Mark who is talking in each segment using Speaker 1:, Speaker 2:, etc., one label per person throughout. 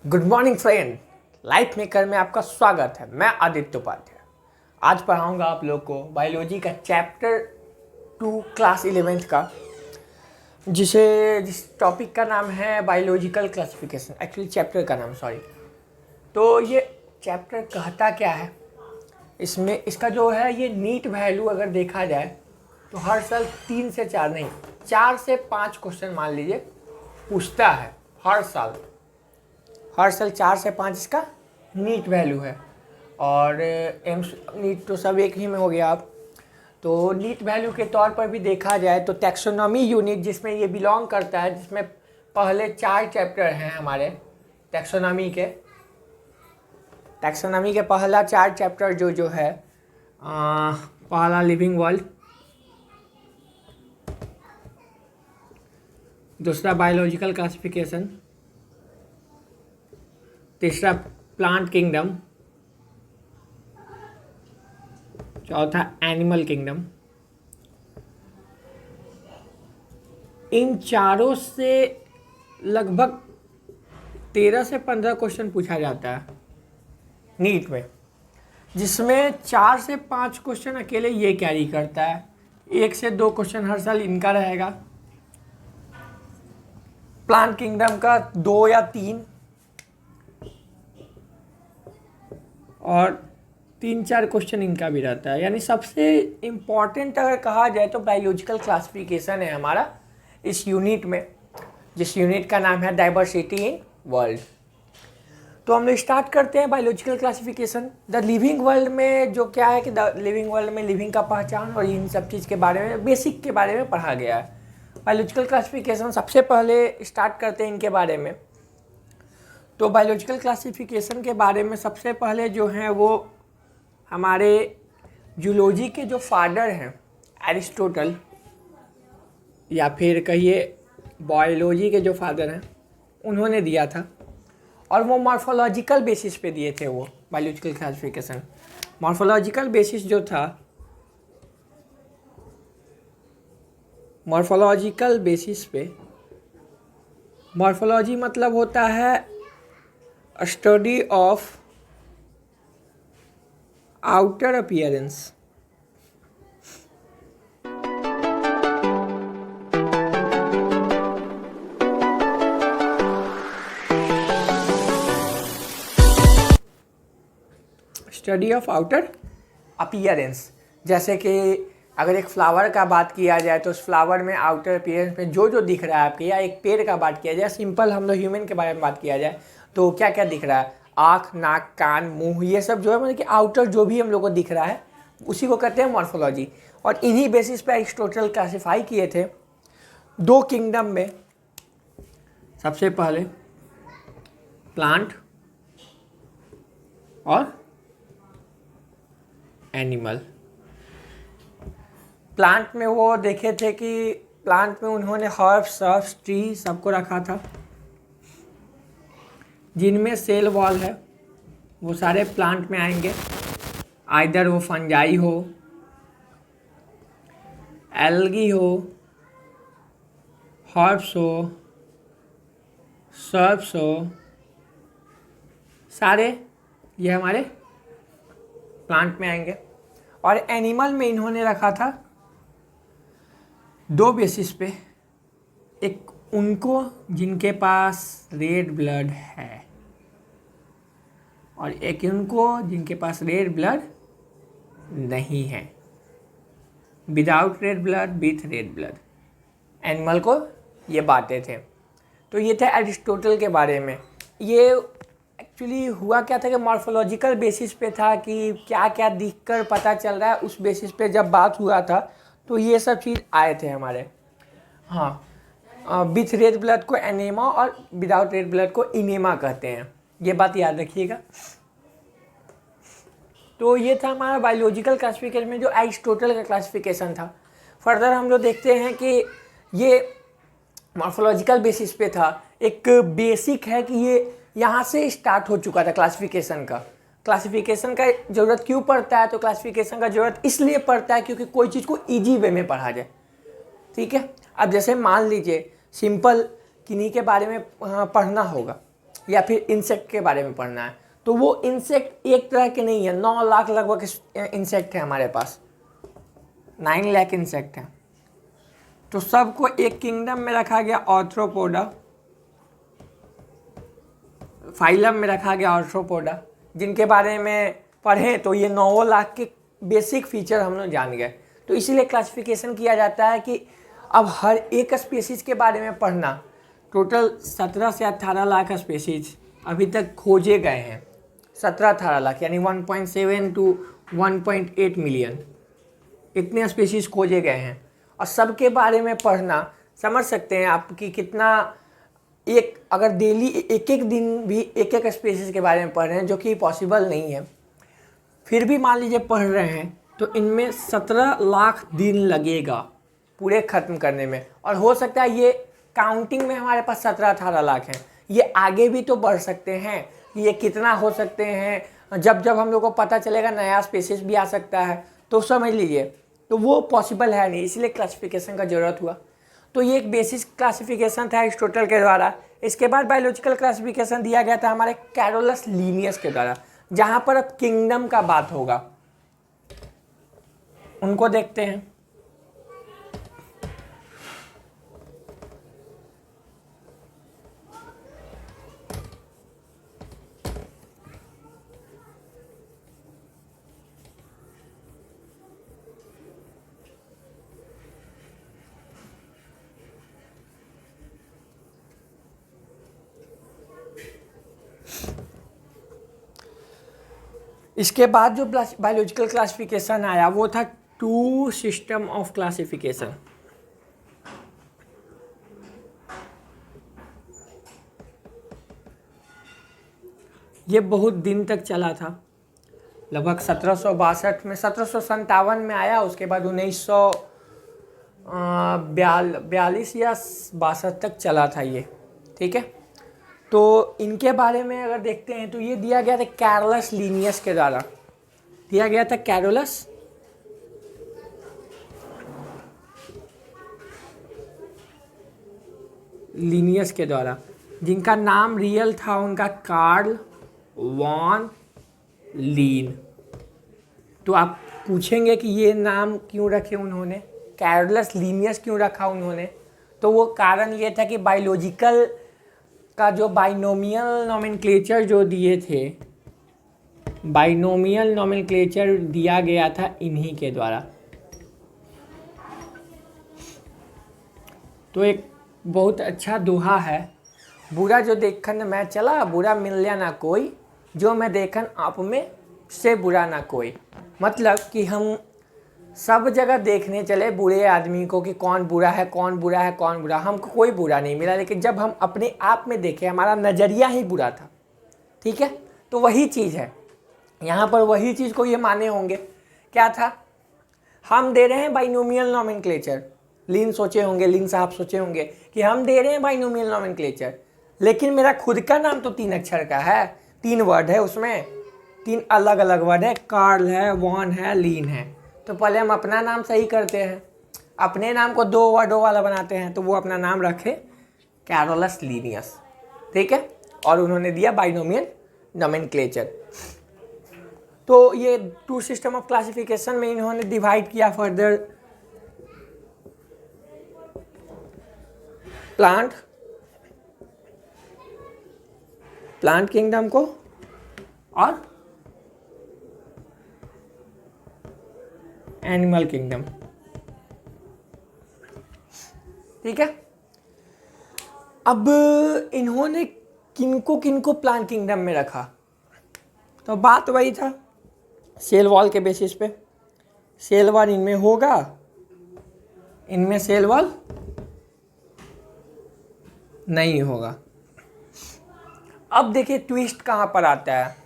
Speaker 1: Good morning friend. Life maker में आपका स्वागत है। मैं आदित्य उपाध्याय। आज पढ़ाऊंगा आप लोग को बायोलॉजी का चैप्टर 2 क्लास 11th का, जिस टॉपिक का नाम है बायोलॉजिकल क्लासिफिकेशन। एक्चुअली चैप्टर का नाम, सॉरी। तो ये चैप्टर कहता क्या है, इसमें इसका जो है ये नीट वैल्यू अगर देखा जाए तो हर साल 3 से 4 नहीं, 4 से 5 क्वेश्चन मान लीजिए पूछता है हर साल 4 से 5 इसका नीट वैल्यू है। और एम्स नीट तो सब एक ही में हो गया। आप तो नीट वैल्यू के तौर पर भी देखा जाए तो टैक्सोनॉमी यूनिट जिसमें ये बिलोंग करता है, जिसमें पहले 4 चैप्टर हैं हमारे टैक्सोनॉमी के पहला 4 चैप्टर जो है पहला लिविंग वर्ल्ड, दूसरा बायोलॉजिकल क्लासिफिकेशन, तीसरा प्लांट किंगडम, चौथा एनिमल किंगडम। इन चारों से लगभग 13 से 15 क्वेश्चन पूछा जाता है नीट में, जिसमें 4 से 5 क्वेश्चन अकेले ये कैरी करता है। 1 से 2 क्वेश्चन हर साल इनका रहेगा। प्लांट किंगडम का 2 या 3 और 3-4 क्वेश्चन इनका भी रहता है। यानी सबसे इम्पॉर्टेंट अगर कहा जाए तो बायोलॉजिकल क्लासिफिकेशन है हमारा इस यूनिट में, जिस यूनिट का नाम है डाइवर्सिटी इन वर्ल्ड। तो हम लोग स्टार्ट करते हैं biological classification. The living world में जो क्या है कि द लिविंग वर्ल्ड में लिविंग का पहचान और इन सब चीज़ के बारे में, बेसिक के बारे में पढ़ा गया है। बायोलॉजिकल क्लासिफिकेशन सबसे पहले स्टार्ट करते हैं इनके बारे में। तो बायोलॉजिकल क्लासिफिकेशन के बारे में सबसे पहले जो हैं वो हमारे जूलॉजी के जो फादर हैं एरिस्टोटल, या फिर कहिए बायोलॉजी के जो फादर हैं, उन्होंने दिया था। और वो मॉर्फोलॉजिकल बेसिस पे दिए थे वो बायोलॉजिकल क्लासिफिकेशन। मॉर्फोलॉजिकल बेसिस जो था, मॉर्फोलॉजिकल बेसिस पे, मॉर्फोलॉजी मतलब होता है study of outer appearance. Study of outer appearance, जैसे कि अगर एक फ्लावर का बात किया जाए तो उस फ्लावर में आउटर अपीयरेंस में जो दिख रहा है आपके, या एक पेड़ का बात किया जाए, सिंपल हम लोग ह्यूमन के बारे में बात किया जाए तो क्या क्या दिख रहा है, आँख, नाक, कान, मुंह, ये सब जो है मतलब कि आउटर जो भी हम लोग को दिख रहा है उसी को कहते हैं मॉर्फोलॉजी। और इन्हीं बेसिस पे एरिस्टोटल क्लासिफाई किए थे 2 किंगडम में। सबसे पहले प्लांट और एनिमल। प्लांट में वो देखे थे कि प्लांट में उन्होंने हर्ब्स, सर्ब्स, ट्री सबको रखा था। जिनमें सेल वॉल है वो सारे प्लांट में आएंगे, आइदर वो फंजाई हो, एल्गी हो, हर्ब्स हो, सर्ब्स हो, सारे ये हमारे प्लांट में आएंगे। और एनिमल में इन्होंने रखा था 2 बेसिस पे, एक उनको जिनके पास रेड ब्लड है और एक उनको जिनके पास रेड ब्लड नहीं है, without red blood, with red blood. Animal को ये बांटे थे। तो ये था एरिस्टोटल के बारे में। ये एक्चुअली हुआ क्या था कि मॉर्फोलॉजिकल बेसिस पे था कि क्या क्या दिखकर पता चल रहा है, उस बेसिस पे जब बात हुआ था तो ये सब चीज़ आए थे हमारे। हाँ, विथ रेड ब्लड को एनेमा और विदाउट रेड ब्लड को इनेमा कहते हैं, ये बात याद रखिएगा। तो ये था हमारा बायोलॉजिकल क्लासिफिकेशन में जो एरिस्टोटल का क्लासिफिकेशन था। फर्दर हम लोग देखते हैं कि ये मॉर्फोलॉजिकल बेसिस पे था। एक बेसिक है कि ये यहाँ से स्टार्ट हो चुका था क्लासिफिकेशन का। क्लासिफिकेशन का ज़रूरत क्यों पड़ता है, तो क्लासिफिकेशन का ज़रूरत इसलिए पड़ता है क्योंकि कोई चीज़ को ईजी वे में पढ़ा जाए। ठीक है, अब जैसे मान लीजिए सिंपल किन्हीं के बारे में पढ़ना होगा, या फिर इंसेक्ट के बारे में पढ़ना है, तो वो इंसेक्ट एक तरह के नहीं है, 9 लाख लगभग इंसेक्ट है हमारे पास, 9 लाख इंसेक्ट हैं। तो सबको एक किंगडम में रखा गया आर्थ्रोपोडा, फाइलम में रखा गया आर्थ्रोपोडा, जिनके बारे में पढ़ें तो ये 9 लाख के बेसिक फीचर हम लोग जान गए। तो इसीलिए क्लासिफिकेशन किया जाता है कि अब हर एक स्पीसीज के बारे में पढ़ना। टोटल 17 से 18 लाख स्पीसीज अभी तक खोजे गए हैं, 17-18 लाख यानी 1.7 टू 1.8 मिलियन, इतने स्पीसीज खोजे गए हैं। और सबके बारे में पढ़ना, समझ सकते हैं आप कि कितना, एक अगर डेली एक एक दिन भी एक एक स्पीसीज के बारे में पढ़ रहे हैं, जो कि पॉसिबल नहीं है, फिर भी मान लीजिए पढ़ रहे हैं, तो इनमें 17 लाख दिन लगेगा पूरे ख़त्म करने में। और हो सकता है ये काउंटिंग में हमारे पास 17-18 लाख हैं, ये आगे भी तो बढ़ सकते हैं, ये कितना हो सकते हैं, जब जब हम लोग को पता चलेगा नया स्पीसीज भी आ सकता है, तो समझ लीजिए, तो वो पॉसिबल है नहीं, इसलिए क्लासिफिकेशन का ज़रूरत हुआ। तो ये एक बेसिक क्लासिफिकेशन था एरिस्टोटल के द्वारा। इसके बाद बायोलॉजिकल क्लासिफिकेशन दिया गया था हमारे कैरोलस लीनियस के द्वारा, जहाँ पर अब किंगडम का बात होगा, उनको देखते हैं। इसके बाद जो बायोलॉजिकल क्लासिफिकेशन आया वो था 2 सिस्टम ऑफ क्लासिफिकेशन। ये बहुत दिन तक चला था, लगभग 1762 में, 1757 में आया, उसके बाद 1942 या 62 तक चला था ये, ठीक है। तो इनके बारे में अगर देखते हैं तो ये दिया गया था कैरोलस लीनियस के द्वारा, दिया गया था कैरोलस लीनियस के द्वारा, जिनका नाम रियल था उनका कार्ल वॉन लीन। तो आप पूछेंगे कि ये नाम क्यों रखे उन्होंने, कैरोलस लीनियस क्यों रखा उन्होंने, तो वो कारण ये था कि बायोलॉजिकल का जो बाइनोमियल नोमेनक्लेचर जो दिए थे, बाइनोमियल नोमेनक्लेचर दिया गया था इन्हीं के द्वारा। तो एक बहुत अच्छा दोहा है, बुरा जो देखन मैं चला, बुरा मिलया ना कोई, जो मैं देखन आप में से बुरा ना कोई। मतलब कि हम सब जगह देखने चले बुरे आदमी को कि कौन बुरा है, कौन बुरा है, कौन बुरा, हमको कोई बुरा नहीं मिला, लेकिन जब हम अपने आप में देखे हमारा नज़रिया ही बुरा था, ठीक है। तो वही चीज़ है यहाँ पर, वही चीज़ को ये माने होंगे, क्या था, हम दे रहे हैं बाइनोमियल नोमेनक्लेचर, लीन सोचे होंगे, लीन साहब सोचे होंगे कि हम दे रहे हैं बाइनोमियल नोमेनक्लेचर, लेकिन मेरा खुद का नाम तो 3 अक्षर का है, 3 वर्ड है उसमें, 3 अलग अलग वर्ड है, कार्ल है, वॉन है, लीन है। तो पहले हम अपना नाम सही करते हैं, अपने नाम को 2 वर्डों वाला बनाते हैं, तो वो अपना नाम रखे कैरोलस लीनियस, ठीक है। और उन्होंने दिया बाइनोमियल नोमेनक्लेचर। तो ये 2 सिस्टम ऑफ क्लासिफिकेशन में इन्होंने डिवाइड किया फर्दर प्लांट किंगडम को और एनिमल किंगडम, ठीक है। अब इन्होंने किनको किनको प्लांट किंगडम में रखा, तो बात वही था, सेल वॉल के बेसिस पे, सेल वॉल इनमें होगा, इनमें सेल वॉल नहीं होगा। अब देखिए ट्विस्ट कहाँ पर आता है,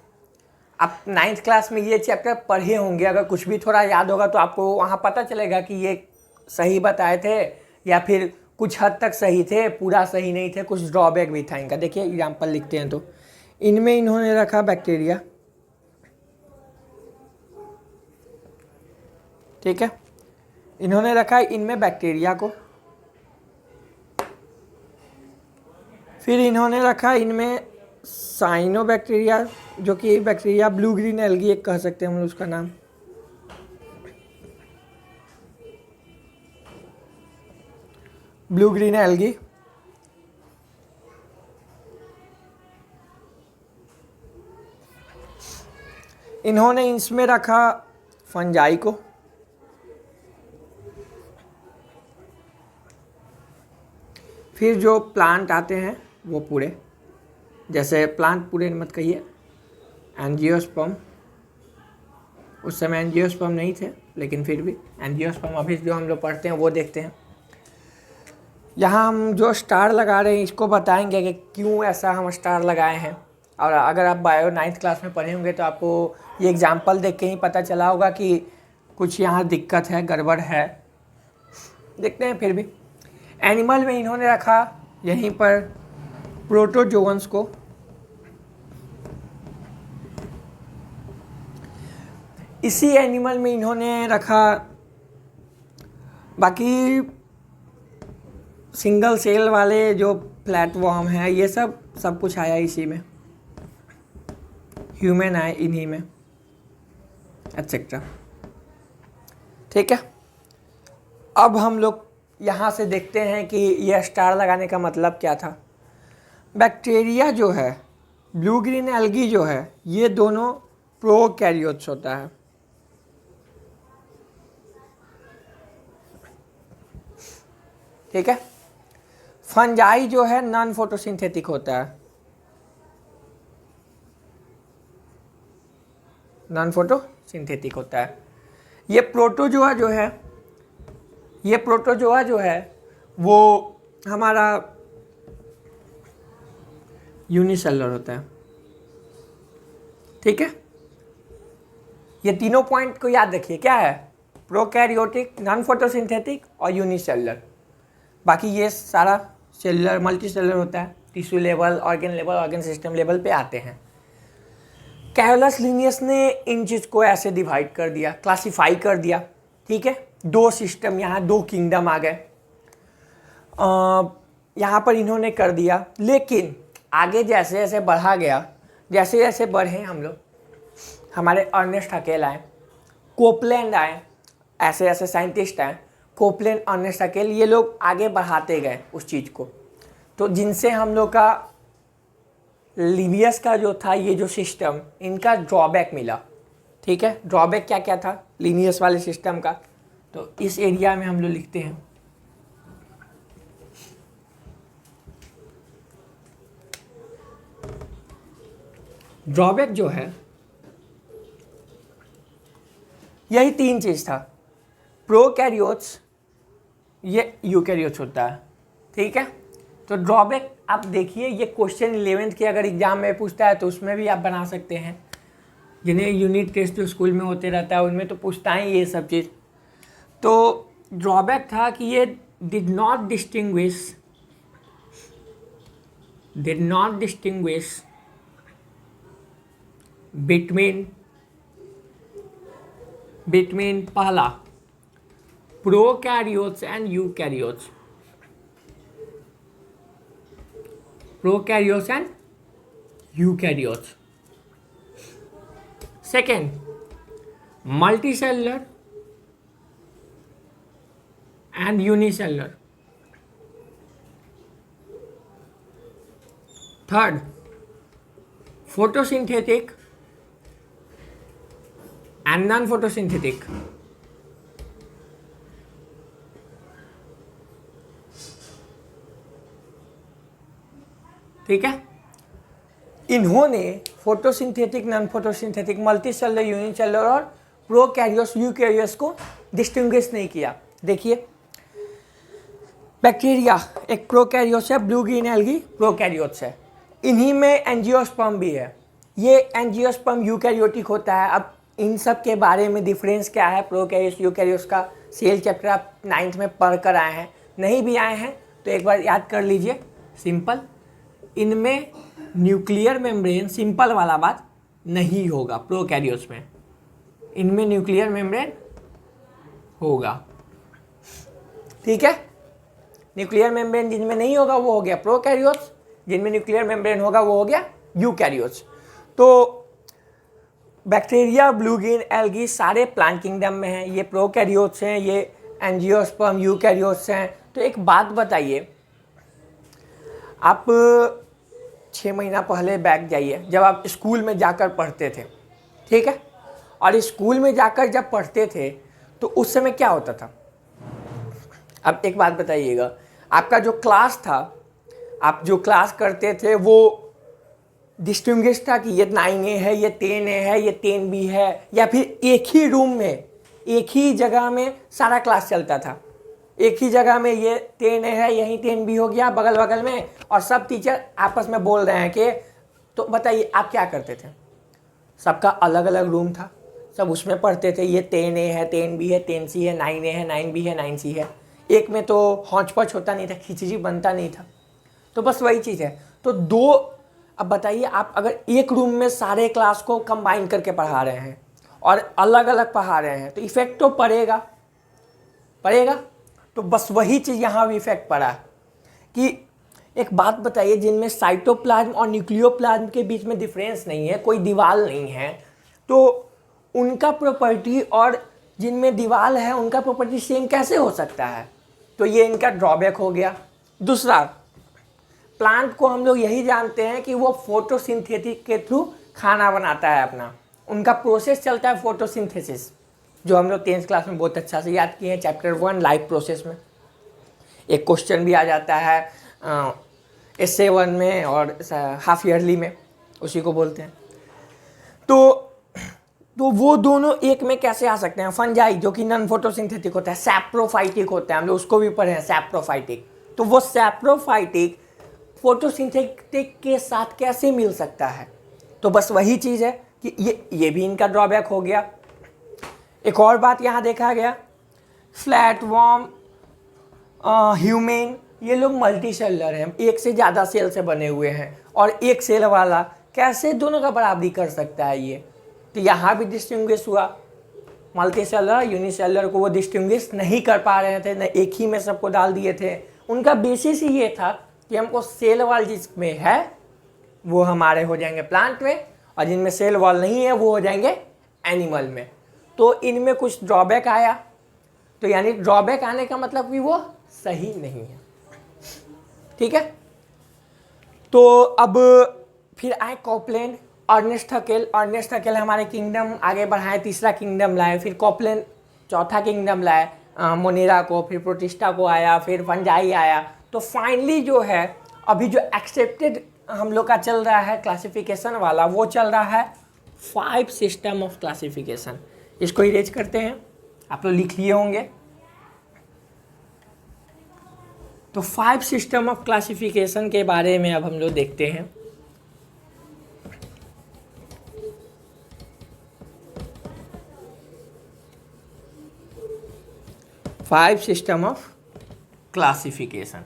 Speaker 1: आप 9th क्लास में ये चैप्टर पढ़े होंगे, अगर कुछ भी थोड़ा याद होगा तो आपको वहाँ पता चलेगा कि ये सही बताए थे या फिर कुछ हद तक सही थे, पूरा सही नहीं थे, कुछ ड्रॉबैक भी था इनका। देखिए एग्जाम्पल लिखते हैं, तो इनमें इन्होंने रखा बैक्टीरिया, ठीक है, इन्होंने रखा इनमें बैक्टीरिया को, फिर इन्होंने रखा इनमें साइनोबैक्टीरिया, जो कि बैक्टीरिया, ब्लू ग्रीन एल्गी एक कह सकते हैं हम उसका नाम। Blue green algae. इन्होंने इसमें रखा फंजाई को, फिर जो प्लांट आते हैं वो पूरे, जैसे प्लांट पूरे मत कहिए, एंजियोस्पर्म, उस समय एंजियोस्पर्म नहीं थे लेकिन फिर भी एंजियोस्पर्म अभी जो हम लोग पढ़ते हैं वो देखते हैं। यहाँ हम जो स्टार लगा रहे हैं इसको बताएंगे कि क्यों ऐसा हम स्टार लगाए हैं। और अगर आप बायो 9th क्लास में पढ़े होंगे तो आपको ये एग्जाम्पल देख के ही पता चला होगा कि कुछ यहाँ दिक्कत है, गड़बड़ है। देखते हैं फिर भी। एनिमल में इन्होंने रखा यहीं पर प्रोटोजोअन्स को, इसी एनिमल में इन्होंने रखा बाकी सिंगल सेल वाले जो फ्लैटवॉर्म है, ये सब कुछ आया इसी में, ह्यूमन आए इन्हीं में, एटसेट्रा। ठीक है, अब हम लोग यहाँ से देखते हैं कि यह स्टार लगाने का मतलब क्या था। बैक्टीरिया जो है, ब्लू ग्रीन एल्गी जो है, ये दोनों प्रोकैरियोट्स होता है। ठीक है, फंजाई जो है नॉन फोटोसिंथेटिक होता है, नॉन फोटोसिंथेटिक होता है। ये प्रोटोजोआ जो है वो हमारा यूनिसेलुलर होता है। ठीक है, ये तीनों पॉइंट को याद रखिए, क्या है, प्रोकैरियोटिक, नॉन फोटोसिंथेटिक और यूनिसेलुलर। बाकी ये सारा सेलुलर, मल्टी सेलुलर होता है, tissue level, organ level, organ system level पे आते हैं। कैरोलस लिनियस ने इन चीज़ को ऐसे डिवाइड कर दिया, क्लासिफाई कर दिया। ठीक है, दो सिस्टम, यहाँ दो किंगडम आ गए, यहाँ पर इन्होंने कर दिया। लेकिन आगे जैसे जैसे बढ़ा गया, जैसे जैसे बढ़े हम लोग, हमारे अर्नेस्ट हकेल आए, कोपलैंड आए, ऐसे ऐसे साइंटिस्ट आए, कोपलैंड, अर्नेस्ट हकेल, ये लोग आगे बढ़ाते गए उस चीज़ को। तो जिनसे हम लोग का लिनियस का जो था, ये जो सिस्टम, इनका ड्रॉबैक मिला। ठीक है, ड्रॉबैक क्या क्या था लिनियस वाले सिस्टम का, तो इस एरिया में हम लोग लिखते हैं। ड्रॉबैक जो है, यही तीन चीज़ था, प्रोकैरियोट्स, ये यूकैरियोट्स होता है। ठीक है, तो ड्रॉबैक आप देखिए, ये क्वेश्चन 11th के अगर एग्जाम में पूछता है तो उसमें भी आप बना सकते हैं, जिन्हें यूनिट टेस्ट जो स्कूल में होते रहता है उनमें तो पूछता ही ये सब चीज़। तो ड्रॉबैक था कि ये डिड नॉट डिस्टिंग्विश बिटवीन पहला prokaryotes and eukaryotes, prokaryotes and eukaryotes. Second, multicellular and unicellular. Third, photosynthetic and non photosynthetic. ठीक है, इन्होंने photosynthetic, non photosynthetic, multicellular, unicellular और प्रोकैरियोट्स, यूकैरियोट्स को डिस्टिंग्विश नहीं किया। देखिए, बैक्टीरिया एक प्रोकैरियोट्स है, ब्लू ग्रीन एल्गी प्रोकैरियोट्स है, इन्हीं में एंजियोस्पर्म भी है, ये एंजियोस्पर्म यूकैरियोटिक होता है। अब इन सब के बारे में डिफरेंस क्या है प्रोकैरियोट्स यूकैरियोट्स का, सेल चैप्टर आप 9th में पढ़ कर आए हैं, नहीं भी आए हैं तो एक बार याद कर लीजिए। सिंपल, इनमें न्यूक्लियर मेम्ब्रेन, सिंपल वाला बात, नहीं होगा। प्रोकैरियोट्स में इनमें न्यूक्लियर मेम्ब्रेन होगा। ठीक है, न्यूक्लियर मेम्ब्रेन जिनमें नहीं होगा वो हो गया प्रोकैरियोट्स, जिनमें न्यूक्लियर मेम्ब्रेन होगा वो हो गया यूकैरियोट्स। तो बैक्टीरिया, ब्लू ग्रीन एल्गी सारे प्लांट किंगडम में हैं, ये प्रोकैरियोट्स हैं, ये एंजियोस्पर्म यूकैरियोट्स हैं। तो एक बात बताइए, आप 6 महीना पहले बैक जाइए जब आप स्कूल में जाकर पढ़ते थे, ठीक है, और स्कूल में जाकर जब पढ़ते थे तो उस समय क्या होता था। अब एक बात बताइएगा, आपका जो क्लास था, आप जो क्लास करते थे वो डिस्टिंग्विश था कि ये 9A है, ये 10A है, ये 10B है, या फिर एक ही रूम में एक ही जगह में सारा क्लास चलता था, एक ही जगह में ये 10A है, यहीं 10B हो गया बगल बगल में, और सब टीचर आपस में बोल रहे हैं कि, तो बताइए आप क्या करते थे। सबका अलग अलग रूम था, सब उसमें पढ़ते थे, ये 10A है, 10B है, 10C है, 9A है, 9B है, 9C है। एक में तो हौच पौच होता नहीं था, खिचड़ी बनता नहीं था। तो बस वही चीज़ है। तो दो, अब बताइए आप अगर एक रूम में सारे क्लास को कंबाइन करके पढ़ा रहे हैं और अलग अलग पढ़ा रहे हैं तो इफेक्ट तो पड़ेगा। तो बस वही चीज़ यहाँ भी इफेक्ट पड़ा कि एक बात बताइए, जिनमें साइटोप्लाज्म और न्यूक्लियोप्लाज्म के बीच में डिफरेंस नहीं है, कोई दीवार नहीं है, तो उनका प्रॉपर्टी और जिनमें दीवार है उनका प्रॉपर्टी सेम कैसे हो सकता है। तो ये इनका ड्रॉबैक हो गया। दूसरा, प्लांट को हम लोग यही जानते हैं कि वो फोटोसिंथेसिस के थ्रू खाना बनाता है अपना, उनका प्रोसेस चलता है फोटोसिंथेसिस, जो हम लोग 10th क्लास में बहुत अच्छा से याद किए हैं, चैप्टर 1 लाइफ प्रोसेस में। एक क्वेश्चन भी आ जाता है essay 1 में और हाफ ईयरली में, उसी को बोलते हैं। तो वो दोनों एक में कैसे आ सकते हैं। फंजाई जो कि नॉन फोटोसिंथेटिक होता है, सैप्रोफाइटिक होता है, हम लोग उसको भी पढ़े हैं सैप्रोफाइटिक। तो वो सैप्रोफाइटिक फोटोसिंथेटिक के साथ कैसे मिल सकता है। तो बस वही चीज़ है कि ये भी इनका ड्रॉबैक हो गया। एक और बात यहाँ देखा गया, फ्लैट वॉर्म, ह्यूमेन, ये लोग मल्टी सेलर हैं, एक से ज़्यादा सेल से बने हुए हैं, और एक सेल वाला कैसे दोनों का बराबरी कर सकता है ये। तो यहाँ भी डिस्टिंग्विश हुआ, मल्टी सेलर यूनिसेलर को वो डिस्टिंग्विश नहीं कर पा रहे थे, न एक ही में सबको डाल दिए थे। उनका बेसिस ही ये था कि हमको सेल वॉल जिसमें है वो हमारे हो जाएंगे प्लांट में, और जिनमें सेल वॉल नहीं है वो हो जाएंगे एनिमल में। तो इनमें कुछ ड्रॉबैक आया, तो यानी ड्रॉबैक आने का मतलब कि वो सही नहीं है, ठीक है। तो अब फिर आए कॉपलैंड, अर्नेस्ट हकेल हमारे किंगडम आगे बढ़ाए, तीसरा किंगडम लाए, फिर कॉपलैंड चौथा किंगडम लाए, मोनेरा को, फिर प्रोटिस्टा को आया, फिर फंजाई आया। तो फाइनली जो है अभी जो एक्सेप्टेड हम लोग का चल रहा है क्लासिफिकेशन वाला, वो चल रहा है 5 सिस्टम ऑफ क्लासिफिकेशन। इसको इरेज करते हैं, आप लोग लिख लिए होंगे। तो 5 सिस्टम ऑफ क्लासिफिकेशन के बारे में अब हम लोग देखते हैं। Five system of classification.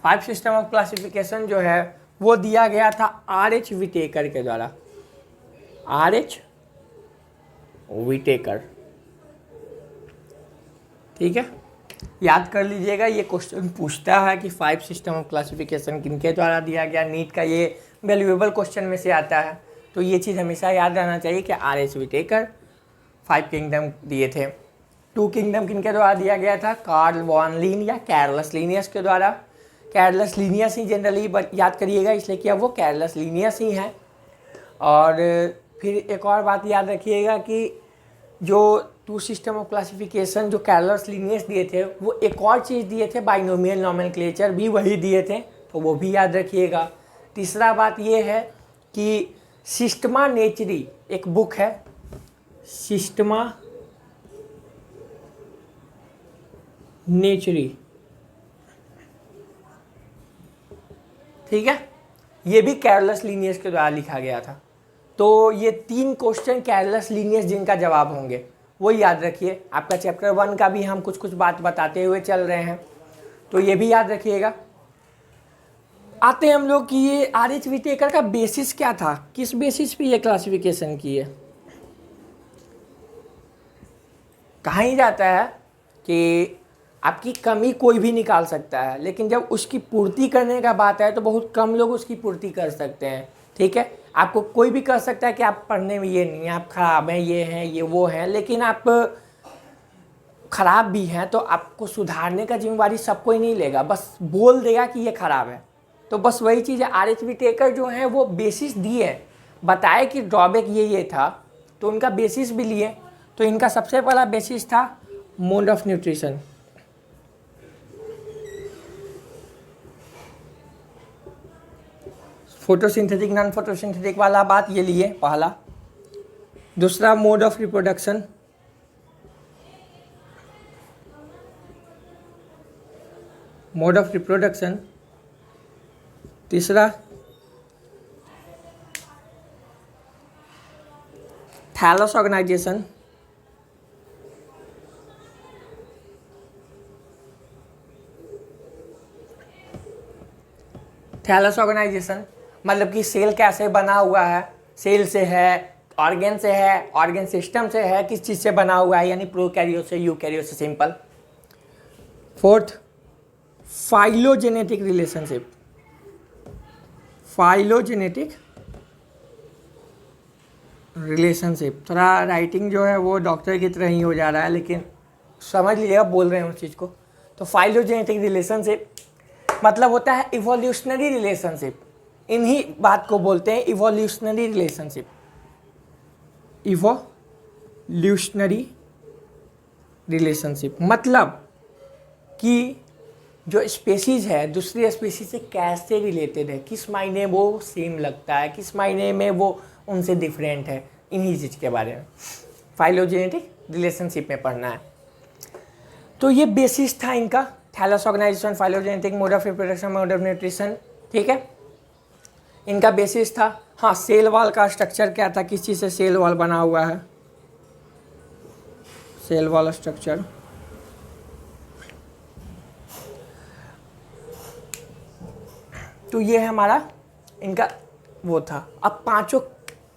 Speaker 1: Five system of classification जो है वो दिया गया था R.H. विटेकर के द्वारा। R.H. विटेकर, ठीक है, याद कर लीजिएगा। ये क्वेश्चन पूछता है कि 5 सिस्टम ऑफ क्लासिफिकेशन किनके द्वारा दिया गया। नीट का ये वैल्यूएबल क्वेश्चन में से आता है, तो ये चीज़ हमेशा याद रहना चाहिए कि R.H. विटेकर 5 किंगडम दिए थे। 2 किंगडम किनके द्वारा दिया गया था, कार्ल वॉन लिन या कैरलस लीनियस के द्वारा। कैरलस लीनियस ही जनरली याद करिएगा, इसलिए कि अब वो कैरलस लीनियस ही हैं। और फिर एक और बात याद रखिएगा कि जो 2 सिस्टम ऑफ क्लासिफिकेशन जो कैरलस लीनियस दिए थे, वो एक और चीज़ दिए थे, बाइनोमियल नोमेनक्लेचर भी वही दिए थे, तो वो भी याद रखिएगा। तीसरा बात ये है कि सिस्टमा नेचरी एक बुक है, सिस्टमा नेचरी, ठीक है, ये भी कैरलस लीनियस के द्वारा लिखा गया था। तो ये 3 क्वेश्चन कैरलस लीनियस जिनका जवाब होंगे वो याद रखिए। आपका चैप्टर 1 का भी हम कुछ बात बताते हुए चल रहे हैं। तो ये भी याद रखिएगा। आते हैं हम लोग कि ये आर.एच. विटेकर का बेसिस क्या था, किस बेसिस पे ये क्लासिफिकेशन की है। कहा ही जाता है कि आपकी कमी कोई भी निकाल सकता है, लेकिन जब उसकी पूर्ति करने का बात है तो बहुत कम लोग उसकी पूर्ति कर सकते हैं। ठीक है, आपको कोई भी कह सकता है कि आप पढ़ने में ये नहीं है, आप खराब हैं, ये हैं, ये वो हैं, लेकिन आप खराब भी हैं तो आपको सुधारने का जिम्मेवारी सब कोई नहीं लेगा, बस बोल देगा कि ये खराब है। तो बस वही चीज़ है, आर.एच. विटेकर जो है वो बेसिस दिए, बताए कि ड्रॉबैक ये था, तो उनका बेसिस भी लिए। तो इनका सबसे पहला बेसिस था mode of nutrition. Photosynthetic non photosynthetic वाला बात ये लिए पहला। दूसरा mode of reproduction, mode of reproduction. तीसरा थैलस ऑर्गेनाइजेशन। थैलस ऑर्गेनाइजेशन मतलब कि सेल कैसे बना हुआ है, सेल से है, ऑर्गेन से है, ऑर्गेन सिस्टम से है, किस चीज़ से बना हुआ है, यानी प्रोकैरियोट से, यूकैरियोट से, simple. Fourth phylogenetic relationship, phylogenetic relationship. थोड़ा राइटिंग जो है वो डॉक्टर की तरह ही हो जा रहा है, लेकिन समझ लीजिएगा बोल रहे हैं उस चीज़ को। तो फाइलोजेनेटिक रिलेशनशिप मतलब होता है इवोल्यूशनरी रिलेशनशिप, इन्हीं बात को बोलते हैं इवोल्यूशनरी रिलेशनशिप। इवोल्यूशनरी रिलेशनशिप मतलब कि जो स्पेसीज है दूसरी स्पेसीज से कैसे रिलेटेड है, किस मायने वो सेम लगता है, किस मायने में वो उनसे डिफरेंट है, इन्हीं चीज़ के बारे में फाइलोजेनेटिक रिलेशनशिप में पढ़ना है। तो ये बेसिस था इनका, thallus organisation, phylogenetic, mode of reproduction, mode of nutrition. ठीक है, इनका बेसिस था। हाँ, सेल वॉल का स्ट्रक्चर क्या था, किस चीज़ से सेल वॉल बना हुआ है, सेल वॉल स्ट्रक्चर। तो ये हमारा इनका वो था। अब पांचों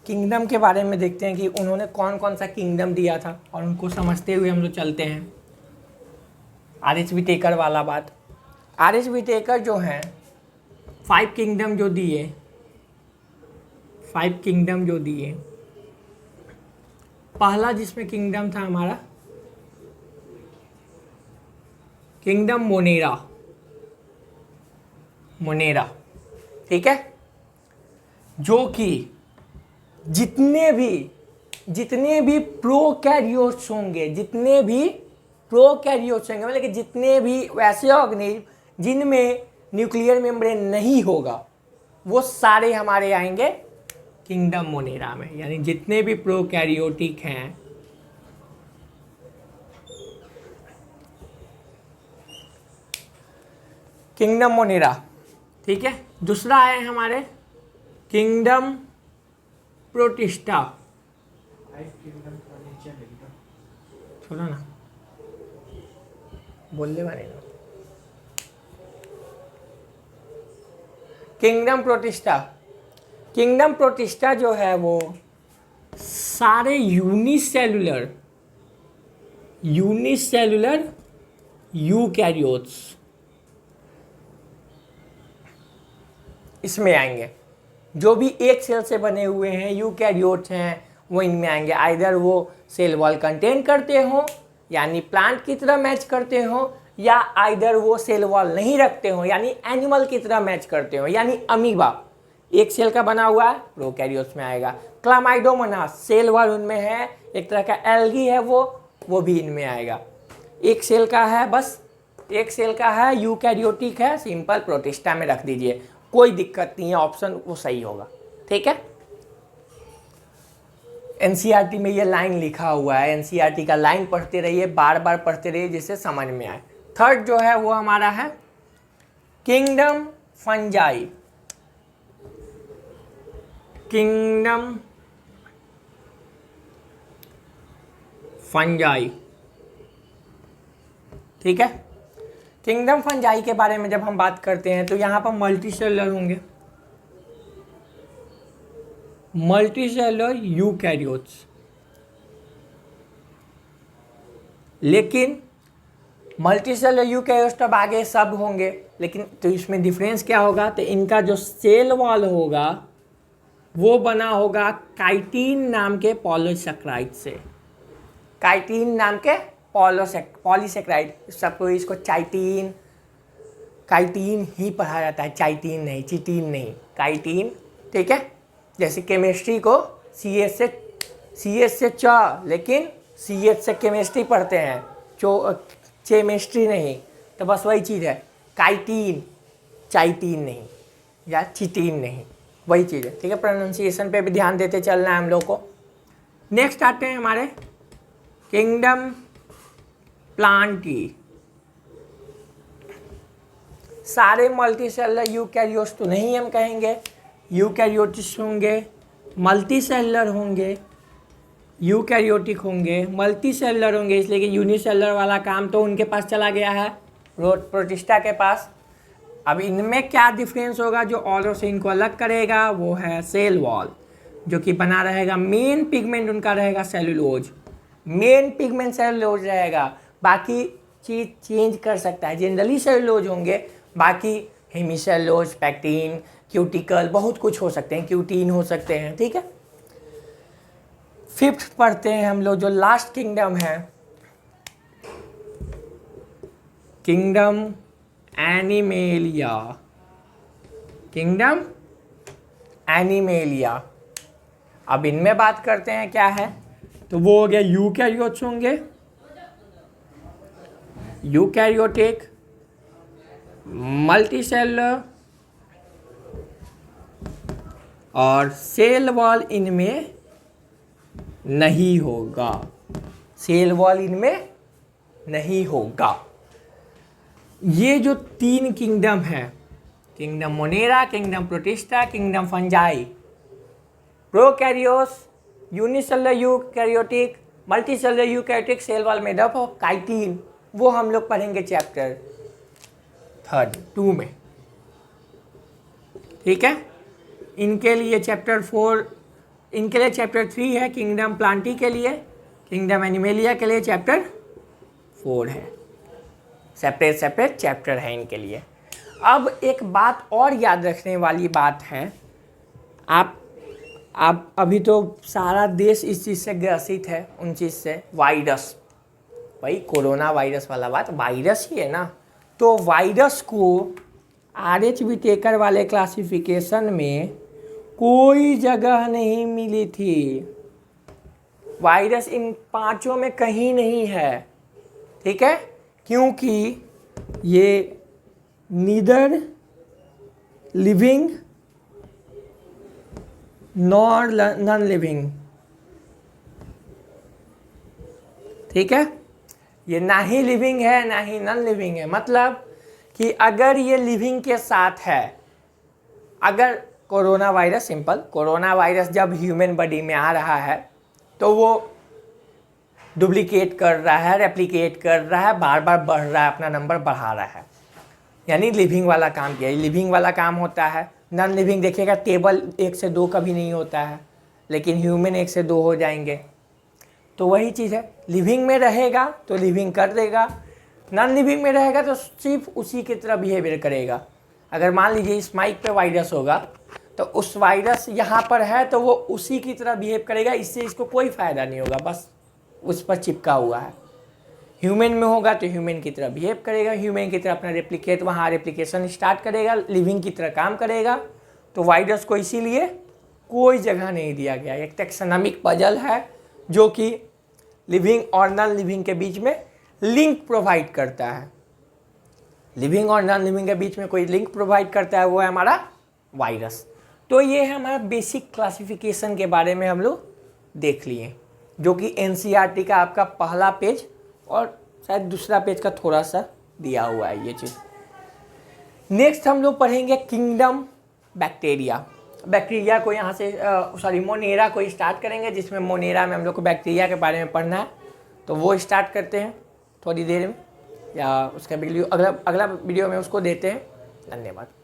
Speaker 1: किंगडम के बारे में देखते हैं कि उन्होंने कौन कौन सा किंगडम दिया था, और उनको समझते हुए हम लोग चलते हैं। आर.एच. विटेकर वाला बात, आर.एच. विटेकर जो हैं 5 किंगडम जो दिए, 5 किंगडम जो दिए, पहला जिसमें किंगडम था हमारा किंगडम मोनेरा, मोनेरा। ठीक है, जो कि जितने भी प्रोकैरियोट्स होंगे, जितने भी प्रोकैरियोट्स होंगे मतलब कि जितने भी वैसे ऑर्गेनिज्म जिनमें न्यूक्लियर मेम्ब्रेन नहीं होगा, वो सारे हमारे आएंगे किंगडम मोनेरा में। यानी जितने भी प्रोकैरियोटिक हैं, किंगडम मोनेरा। ठीक है, दूसरा है हमारे किंगडम प्रोटिस्टा। छोड़ो ना, बोलने वाले ना। किंगडम प्रोटिस्टा, किंगडम प्रोटिस्टा जो है वो सारे यूनिसेलुलर यूकैरियोट्स इसमें आएंगे। जो भी एक सेल से बने हुए हैं यूकैरियोट्स हैं वो इनमें आएंगे। आइदर वो सेल वॉल कंटेन करते हो, यानी प्लांट की तरह मैच करते हो, या आइदर वो सेल वॉल नहीं रखते हो, यानी एनिमल की तरह मैच करते हो, यानी अमीबा एक सेल का बना हुआ है, प्रोकैरियोट्स में आएगा। क्लामाइडोमोनास सेल वॉल उनमें है, एक तरह का एल्गी है वो भी इनमें आएगा। एक सेल का है, बस एक सेल का है, यूकैरियोटिक है, सिंपल प्रोटिस्टा में रख दीजिए, कोई दिक्कत नहीं है, ऑप्शन वो सही होगा। ठीक है, एनसीईआरटी में ये लाइन लिखा हुआ है, एनसीईआरटी का लाइन पढ़ते रहिए, बार बार पढ़ते रहिए जिससे समझ में आए। थर्ड जो है वो हमारा है किंगडम फंजाई, किंगडम फंजाई। ठीक है, किंगडम फंजाई के बारे में जब हम बात करते हैं तो यहाँ पर मल्टी सेलुलर होंगे, मल्टी सेलुलर यूकैरियोट्स। लेकिन मल्टी सेलुलर यूकैरियोट्स तब आगे सब होंगे, लेकिन तो इसमें डिफरेंस क्या होगा, तो इनका जो सेल वॉल होगा वो बना होगा काइटिन नाम के पॉलीसेक्राइड से, काइटिन नाम के पॉलीसेक्राइड। सबको इसको चाइटिन काइटिन ही पढ़ा जाता है, चाइटिन नहीं, चिटिन नहीं, काइटिन। ठीक है, जैसे केमिस्ट्री को सी एच से लेकिन सी एच से केमिस्ट्री पढ़ते हैं, केमिस्ट्री नहीं, तो बस वही चीज़ है, काइटिन चाइटिन नहीं या चिटिन नहीं, वही चीज़ है। ठीक है, प्रोनाउंसिएशन पे भी ध्यान देते चलना है हम लोग को। नेक्स्ट आते हैं हमारे किंगडम प्लांटी। सारे मल्टीसेलुलर यूकैरियोट्स तो नहीं हम कहेंगे, यूकैरियोटिक्स होंगे, मल्टीसेलुलर होंगे, यूकैरियोटिक होंगे, मल्टीसेलुलर होंगे, इसलिए कि यूनिसेलुलर वाला काम तो उनके पास चला गया है, प्रोटिस्टा के पास। अब इनमें क्या डिफरेंस होगा जो और से इनको अलग करेगा, वो है सेल वॉल, जो कि बना रहेगा, मेन पिगमेंट उनका रहेगा सेलुलोज, मेन पिगमेंट सेलुलोज रहेगा, बाकी चीज़ चेंज कर सकता है, जनरली सेलुलोज होंगे, बाकी हेमीसेलुलोज, पैक्टिन, क्यूटिकल, बहुत कुछ हो सकते हैं, क्यूटीन हो सकते हैं। ठीक है, फिफ्थ पढ़ते हैं हम लोग, जो लास्ट किंगडम है, किंगडम एनिमेलिया, किंगडम एनिमेलिया। अब इनमें बात करते हैं क्या है, तो वो हो गया यूकैरियोट्स होंगे, यूकैरियोटिक, मल्टीसेलुलर, और सेल वॉल इनमें नहीं होगा, सेल वॉल इनमें नहीं होगा। ये जो तीन किंगडम है, kingdom Monera, kingdom Protista, kingdom fungi, prokaryotes, unicellular eukaryotic, multicellular eukaryotic, cell wall made up of chitin, वो हम लोग पढ़ेंगे चैप्टर 2 में। ठीक है, इनके लिए चैप्टर 4, इनके लिए चैप्टर 3 है, किंगडम प्लांटी के लिए, किंगडम एनिमेलिया के लिए चैप्टर 4 है, सेपरेट चैप्टर है इनके लिए। अब एक बात और याद रखने वाली बात है, आप अभी तो सारा देश इस चीज़ से ग्रसित है, उन चीज़ से, वायरस, भाई कोरोना वायरस वाला बात, वायरस ही है ना, तो वायरस को RH विटेकर वाले क्लासिफिकेशन में कोई जगह नहीं मिली थी, वायरस इन पांचों में कहीं नहीं है। ठीक है, क्योंकि ये neither living nor non living, ठीक है, ये ना ही लिविंग है ना ही नॉन लिविंग है। मतलब कि अगर ये लिविंग के साथ है, अगर corona virus, simple, corona virus जब ह्यूमन बॉडी में आ रहा है तो वो डुप्लीकेट कर रहा है, रेप्लिकेट कर रहा है, बार बार बढ़ रहा है, अपना नंबर बढ़ा रहा है, यानी लिविंग वाला काम किया, लिविंग वाला काम होता है। नॉन लिविंग देखिएगा, टेबल 1 से 2 कभी नहीं होता है, लेकिन ह्यूमन 1 से 2 हो जाएंगे। तो वही चीज़ है, लिविंग में रहेगा तो लिविंग कर देगा, नॉन लिविंग में रहेगा तो सिर्फ उसी की तरह बिहेवियर करेगा। अगर मान लीजिए इस माइक पे वायरस होगा तो उस वायरस यहाँ पर है तो वो उसी की तरह बिहेव करेगा, इससे इसको कोई फ़ायदा नहीं होगा, बस उस पर चिपका हुआ है। ह्यूमन में होगा तो ह्यूमन की तरह बिहेव करेगा, ह्यूमन की तरह अपना रेप्लिकेट, वहाँ रेप्लिकेशन स्टार्ट करेगा, लिविंग की तरह काम करेगा। तो वायरस को इसीलिए कोई जगह नहीं दिया गया, एक टैक्सोनॉमिक पजल है जो कि लिविंग और नॉन लिविंग के बीच में लिंक प्रोवाइड करता है। लिविंग और नॉन लिविंग के बीच में कोई लिंक प्रोवाइड करता है, वो है हमारा वायरस। तो ये है हमारा बेसिक क्लासिफिकेशन के बारे में हम लोग देख लिए, जो कि NCERT का आपका पहला पेज और शायद दूसरा पेज का थोड़ा सा दिया हुआ है ये चीज़। नेक्स्ट हम लोग पढ़ेंगे किंगडम बैक्टीरिया। बैक्टीरिया को यहाँ से मोनेरा को स्टार्ट करेंगे, जिसमें मोनेरा में हम लोग को बैक्टीरिया के बारे में पढ़ना है, तो वो स्टार्ट करते हैं थोड़ी देर में। या उसका वीडियो अगला वीडियो में उसको देते हैं। धन्यवाद।